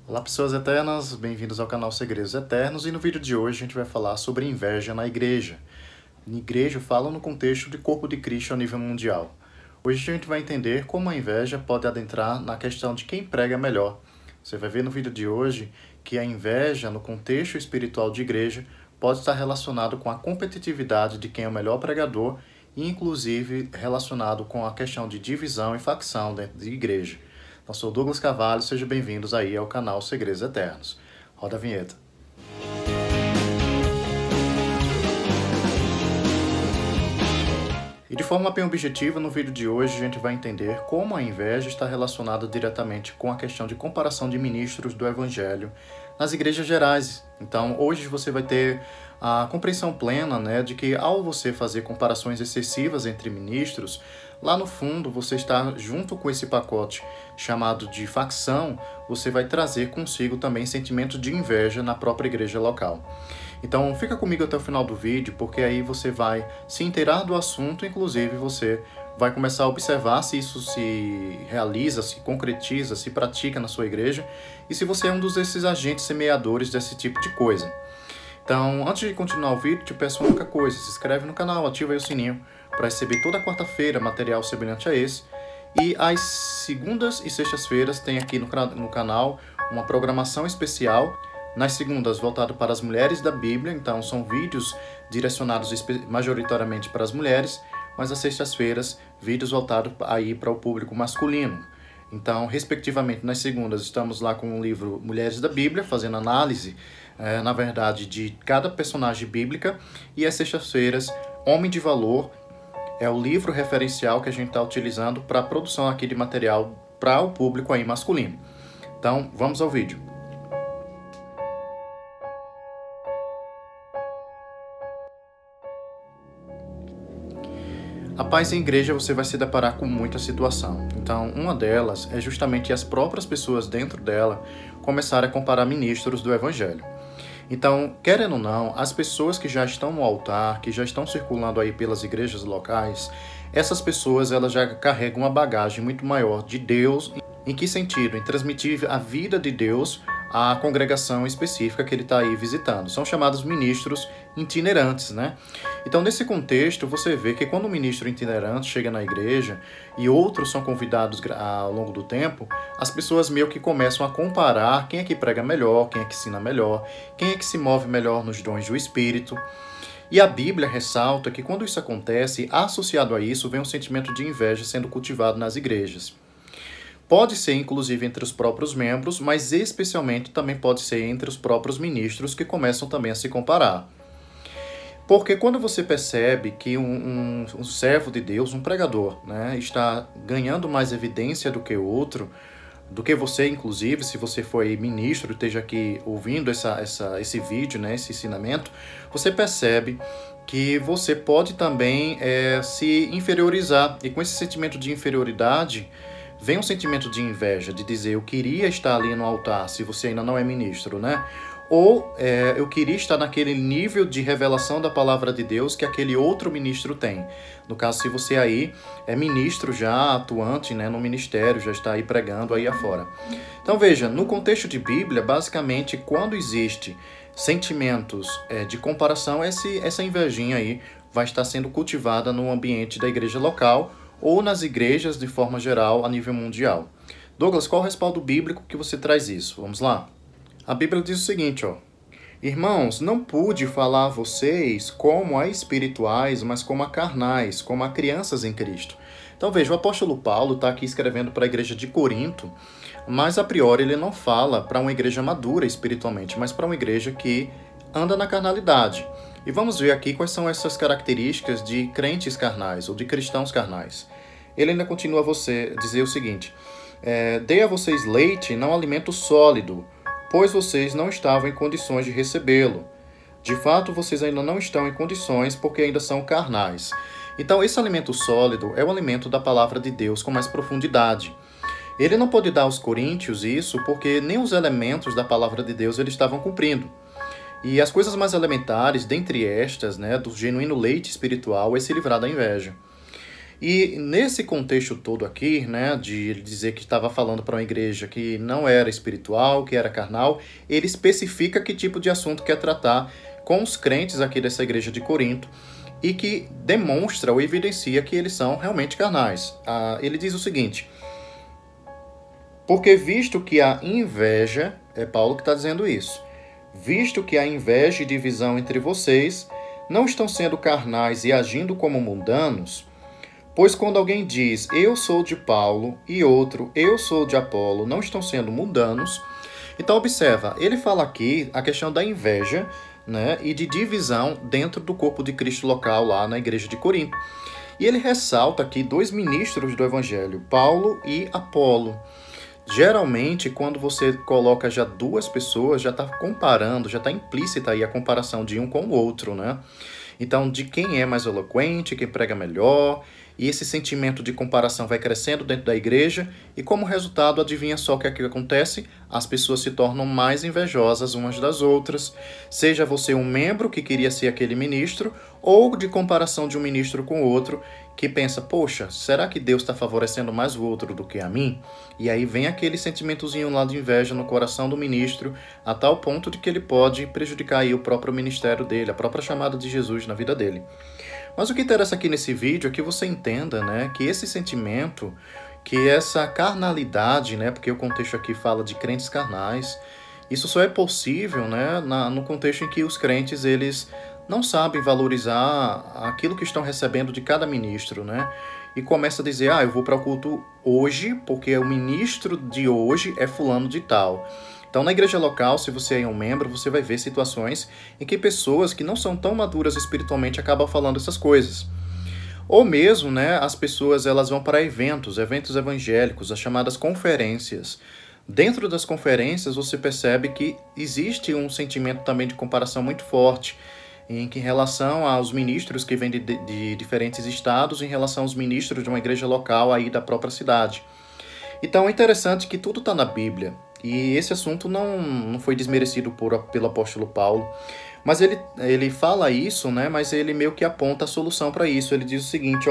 Olá, pessoas eternas, bem-vindos ao canal Segredos Eternos, e no vídeo de hoje a gente vai falar sobre inveja na igreja. Na igreja, eu falo no contexto de corpo de Cristo a nível mundial. Hoje a gente vai entender como a inveja pode adentrar na questão de quem prega melhor. Você vai ver no vídeo de hoje que a inveja no contexto espiritual de igreja pode estar relacionado com a competitividade de quem é o melhor pregador e inclusive relacionado com a questão de divisão e facção dentro da igreja. Eu sou Douglas Carvalho, sejam bem-vindos aí ao canal Segredos Eternos. Roda a vinheta. E de forma bem objetiva, no vídeo de hoje a gente vai entender como a inveja está relacionada diretamente com a questão de comparação de ministros do Evangelho nas igrejas gerais. Então, hoje você vai ter a compreensão plena, de que ao você fazer comparações excessivas entre ministros, lá no fundo você está junto com esse pacote chamado de facção, você vai trazer consigo também sentimento de inveja na própria igreja local. Então fica comigo até o final do vídeo, porque aí você vai se inteirar do assunto, inclusive você vai começar a observar se isso se realiza, se concretiza, se pratica na sua igreja e se você é um desses agentes semeadores desse tipo de coisa. Então, antes de continuar o vídeo, te peço uma única coisa: se inscreve no canal, ativa aí o sininho para receber toda quarta-feira material semelhante a esse. E às segundas e sextas-feiras tem aqui no canal uma programação especial. Nas segundas, voltado para as mulheres da Bíblia, então são vídeos direcionados majoritariamente para as mulheres, mas às sextas-feiras, vídeos voltados aí para o público masculino. Então, respectivamente, nas segundas estamos lá com o livro Mulheres da Bíblia, fazendo análise, na verdade, de cada personagem bíblica, e às sextas-feiras, Homem de Valor, é o livro referencial que a gente está utilizando para a produção aqui de material para o público aí masculino. Então, vamos ao vídeo. A paz em igreja você vai se deparar com muita situação. Então, uma delas é justamente as próprias pessoas dentro dela começarem a comparar ministros do Evangelho. Então, querendo ou não, as pessoas que já estão no altar, que já estão circulando aí pelas igrejas locais, essas pessoas elas já carregam uma bagagem muito maior de Deus. Em que sentido? Em transmitir a vida de Deus à congregação específica que ele está aí visitando. São chamados ministros itinerantes, Então, nesse contexto, você vê que quando um ministro itinerante chega na igreja e outros são convidados ao longo do tempo, as pessoas meio que começam a comparar quem é que prega melhor, quem é que ensina melhor, quem é que se move melhor nos dons do Espírito. E a Bíblia ressalta que quando isso acontece, associado a isso, vem um sentimento de inveja sendo cultivado nas igrejas. Pode ser, inclusive, entre os próprios membros, mas especialmente também pode ser entre os próprios ministros que começam também a se comparar. Porque quando você percebe que um servo de Deus, um pregador, está ganhando mais evidência do que o outro, do que você, inclusive, se você foi ministro e esteja aqui ouvindo esse vídeo, esse ensinamento, você percebe que você pode também se inferiorizar. E com esse sentimento de inferioridade, vem um sentimento de inveja, de dizer, eu queria estar ali no altar, se você ainda não é ministro, Ou eu queria estar naquele nível de revelação da palavra de Deus que aquele outro ministro tem. No caso, se você aí é ministro já atuante, no ministério, já está aí pregando aí afora. Então veja, no contexto de Bíblia, basicamente, quando existe sentimentos de comparação, essa invejinha aí vai estar sendo cultivada no ambiente da igreja local ou nas igrejas de forma geral a nível mundial. Douglas, qual é o respaldo bíblico que você traz isso? Vamos lá? A Bíblia diz o seguinte, Irmãos, não pude falar a vocês como a espirituais, mas como a carnais, como a crianças em Cristo. Então veja, o apóstolo Paulo está aqui escrevendo para a igreja de Corinto, mas a priori ele não fala para uma igreja madura espiritualmente, mas para uma igreja que anda na carnalidade. E vamos ver aqui quais são essas características de crentes carnais ou de cristãos carnais. Ele ainda continua a dizer o seguinte, dei a vocês leite, não alimento sólido, pois vocês não estavam em condições de recebê-lo. De fato, vocês ainda não estão em condições porque ainda são carnais. Então, esse alimento sólido é o alimento da palavra de Deus com mais profundidade. Ele não pôde dar aos coríntios isso porque nem os elementos da palavra de Deus eles estavam cumprindo. E as coisas mais elementares, dentre estas, do genuíno leite espiritual, é se livrar da inveja. E nesse contexto todo aqui, né, de ele dizer que estava falando para uma igreja que não era espiritual, que era carnal, ele especifica que tipo de assunto quer tratar com os crentes aqui dessa igreja de Corinto e que demonstra ou evidencia que eles são realmente carnais. Ele diz o seguinte: porque visto que há inveja, é Paulo que está dizendo isso, visto que há inveja e divisão entre vocês, não estão sendo carnais e agindo como mundanos? Pois quando alguém diz, eu sou de Paulo, e outro, eu sou de Apolo, não estão sendo mundanos? Então observa, ele fala aqui a questão da inveja, né, e de divisão dentro do corpo de Cristo local lá na igreja de Corinto. E ele ressalta aqui dois ministros do evangelho, Paulo e Apolo. Geralmente, quando você coloca já duas pessoas, já está comparando, já está implícita aí a comparação de um com o outro, né? Então, de quem é mais eloquente, quem prega melhor, e esse sentimento de comparação vai crescendo dentro da igreja, e como resultado, adivinha só o que é que acontece? As pessoas se tornam mais invejosas umas das outras, seja você um membro que queria ser aquele ministro, ou de comparação de um ministro com o outro, que pensa, poxa, será que Deus está favorecendo mais o outro do que a mim? E aí vem aquele sentimentozinho lá de inveja no coração do ministro, a tal ponto de que ele pode prejudicar aí o próprio ministério dele, a própria chamada de Jesus na vida dele. Mas o que interessa aqui nesse vídeo é que você entenda, né, que esse sentimento, que essa carnalidade, né, porque o contexto aqui fala de crentes carnais, isso só é possível, né, no contexto em que os crentes, eles não sabem valorizar aquilo que estão recebendo de cada ministro, né? E começa a dizer, eu vou para o culto hoje porque o ministro de hoje é fulano de tal. Então, na igreja local, se você é um membro, você vai ver situações em que pessoas que não são tão maduras espiritualmente acabam falando essas coisas. Ou mesmo, né, as pessoas elas vão para eventos evangélicos, as chamadas conferências. Dentro das conferências, você percebe que existe um sentimento também de comparação muito forte em relação aos ministros que vêm de diferentes estados em relação aos ministros de uma igreja local aí da própria cidade. Então é interessante que tudo está na Bíblia, e esse assunto não foi desmerecido pelo apóstolo Paulo, mas ele fala isso, né, mas ele meio que aponta a solução para isso. Ele diz o seguinte,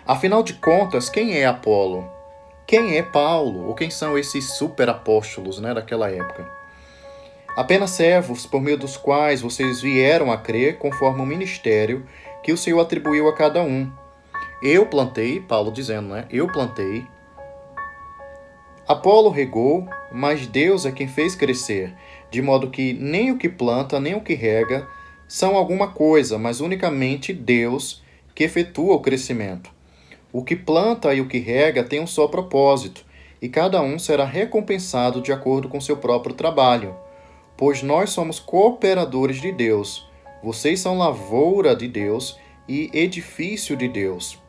afinal de contas, quem é Apolo? Quem é Paulo? Ou quem são esses super apóstolos, né, daquela época? Apenas servos por meio dos quais vocês vieram a crer conforme o ministério que o Senhor atribuiu a cada um. Eu plantei, Paulo dizendo, né? Eu plantei. Apolo regou, mas Deus é quem fez crescer, de modo que nem o que planta, nem o que rega são alguma coisa, mas unicamente Deus que efetua o crescimento. O que planta e o que rega tem um só propósito, e cada um será recompensado de acordo com seu próprio trabalho. Pois nós somos cooperadores de Deus, vocês são lavoura de Deus e edifício de Deus.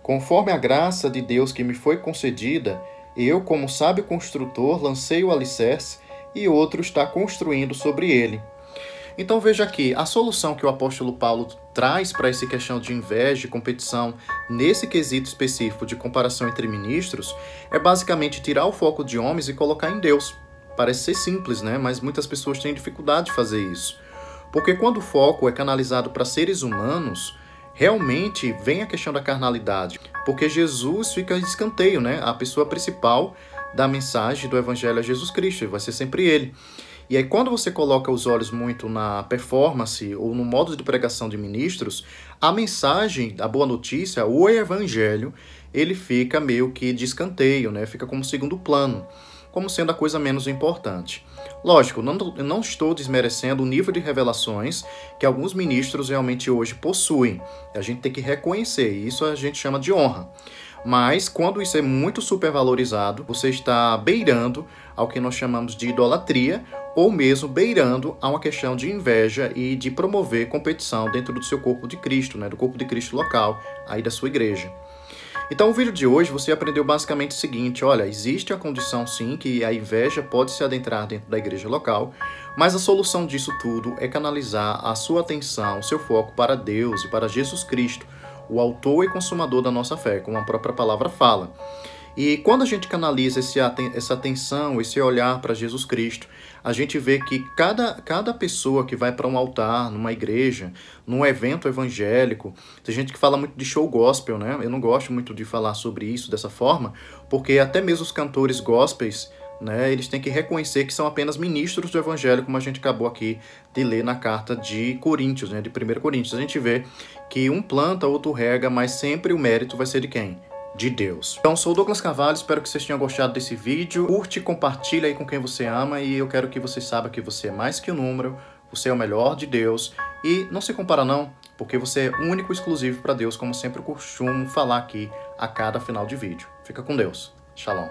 Conforme a graça de Deus que me foi concedida, eu, como sábio construtor, lancei o alicerce e outro está construindo sobre ele. Então veja aqui, a solução que o apóstolo Paulo traz para essa questão de inveja e competição nesse quesito específico de comparação entre ministros é basicamente tirar o foco de homens e colocar em Deus. Parece ser simples, né? Mas muitas pessoas têm dificuldade de fazer isso. Porque quando o foco é canalizado para seres humanos, realmente vem a questão da carnalidade. Porque Jesus fica em escanteio, né? A pessoa principal da mensagem do evangelho é Jesus Cristo, vai ser sempre ele. E aí quando você coloca os olhos muito na performance ou no modo de pregação de ministros, a mensagem, a boa notícia, o evangelho, ele fica meio que de escanteio, né? Fica como segundo plano, como sendo a coisa menos importante. Lógico, eu não estou desmerecendo o nível de revelações que alguns ministros realmente hoje possuem. A gente tem que reconhecer, isso a gente chama de honra. Mas quando isso é muito supervalorizado, você está beirando ao que nós chamamos de idolatria, ou mesmo beirando a uma questão de inveja e de promover competição dentro do seu corpo de Cristo, né, do corpo de Cristo local, aí da sua igreja. Então, o vídeo de hoje você aprendeu basicamente o seguinte, olha, existe a condição sim que a inveja pode se adentrar dentro da igreja local, mas a solução disso tudo é canalizar a sua atenção, o seu foco para Deus e para Jesus Cristo, o autor e consumador da nossa fé, como a própria palavra fala. E quando a gente canaliza essa atenção, esse olhar para Jesus Cristo, a gente vê que cada pessoa que vai para um altar, numa igreja, num evento evangélico, tem gente que fala muito de show gospel, né? Eu não gosto muito de falar sobre isso dessa forma, porque até mesmo os cantores gospels, né, eles têm que reconhecer que são apenas ministros do evangelho, como a gente acabou aqui de ler na carta de Coríntios, né, de 1 Coríntios. A gente vê que um planta, outro rega, mas sempre o mérito vai ser de quem? De Deus. Então, sou o Douglas Carvalho, espero que vocês tenham gostado desse vídeo. Curte, compartilha aí com quem você ama e eu quero que você saiba que você é mais que um número, você é o melhor de Deus e não se compara não, porque você é único e exclusivo para Deus, como sempre eu costumo falar aqui a cada final de vídeo. Fica com Deus. Shalom.